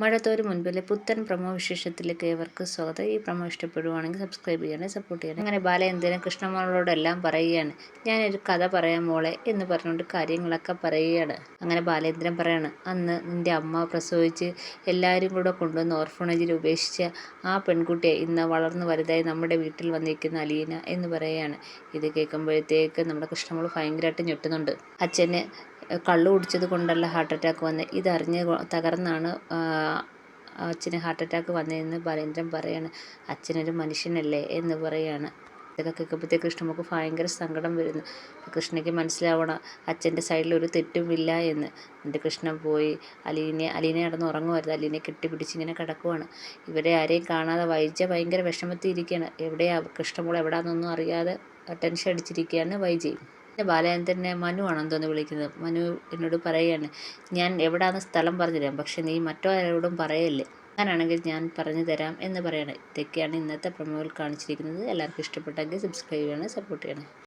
മഴത്തോരു മുൻപിലെ പുത്തൻ പ്രമോ വിശേഷത്തിലേക്ക് ഏവർക്കും സ്വാഗതം. ഈ പ്രമോ ഇഷ്ടപ്പെടുവാണെങ്കിൽ സബ്സ്ക്രൈബ് ചെയ്യണേ, സപ്പോർട്ട് ചെയ്യണേ. അങ്ങനെ ബാലചന്ദ്രൻ കൃഷ്ണമോളോടെല്ലാം പറയുകയാണ്, ഞാനൊരു കഥ പറയാം മോളെ എന്ന് പറഞ്ഞുകൊണ്ട് കാര്യങ്ങളൊക്കെ പറയുകയാണ്. അങ്ങനെ ബാലചന്ദ്രൻ പറയാണ്, അന്ന് നിന്റെ അമ്മ പ്രസവിച്ച് എല്ലാവരും കൂടെ കൊണ്ടുവന്ന് ഓർഫണേജിൽ ഉപേക്ഷിച്ച ആ പെൺകുട്ടിയെ ഇന്ന് വളർന്നു വലുതായി നമ്മുടെ വീട്ടിൽ വന്നിരിക്കുന്ന അലീന എന്ന് പറയുകയാണ്. ഇത് കേൾക്കുമ്പോഴത്തേക്ക് നമ്മുടെ കൃഷ്ണമോൾ ഭയങ്കരമായിട്ട് ഞെട്ടുന്നുണ്ട്. അച്ഛന് കള്ളു കുടിച്ചത് കൊണ്ടല്ല ഹാർട്ട് അറ്റാക്ക് വന്നത്, ഇതറിഞ്ഞ് തകർന്നാണ് അച്ഛന് ഹാർട്ട് അറ്റാക്ക് വന്നതെന്ന് ബാലേന്ദ്രൻ പറയാണ്. അച്ഛനൊരു മനുഷ്യനല്ലേ എന്ന് പറയാണ്. ഇതൊക്കെ കേൾക്കുമ്പോഴത്തേക്ക് കൃഷ്ണമ്മക്ക് ഭയങ്കര സങ്കടം വരുന്നു. കൃഷ്ണയ്ക്ക് മനസ്സിലാവണം അച്ഛൻ്റെ സൈഡിൽ ഒരു തെറ്റുമില്ല എന്ന്. എൻ്റെ കൃഷ്ണൻ പോയി അലീനെ കിടന്ന് ഉറങ്ങുമായിരുന്നു. അലീനെ കെട്ടിപ്പിടിച്ച് ഇങ്ങനെ കിടക്കുവാണ്. ഇവരെ ആരെയും കാണാതെ വൈജ ഭയങ്കര വിഷമത്തിൽ ഇരിക്കുകയാണ്. എവിടെയാ കൃഷ്ണമോൾ എവിടെയാണെന്നൊന്നും അറിയാതെ ടെൻഷൻ അടിച്ചിരിക്കുകയാണ് വൈജയും. പിന്നെ ബാലചന്ദ്രനെ മനു ആണെന്ന് തോന്നുന്നു വിളിക്കുന്നത്. മനു എന്നോട് പറയുകയാണ്, ഞാൻ എവിടെയാണെന്ന് സ്ഥലം പറഞ്ഞു തരാം, പക്ഷെ നീ മറ്റാരോടും പറയല്ലേ, ഞാനാണെങ്കിൽ ഞാൻ പറഞ്ഞു തരാം എന്ന് പറയണം. ഇതൊക്കെയാണ് ഇന്നത്തെ പ്രൊമോയിൽ കാണിച്ചിരിക്കുന്നത്. എല്ലാവർക്കും ഇഷ്ടപ്പെട്ടെങ്കിൽ സബ്സ്ക്രൈബ് ചെയ്യണേ, സപ്പോർട്ട് ചെയ്യണേ.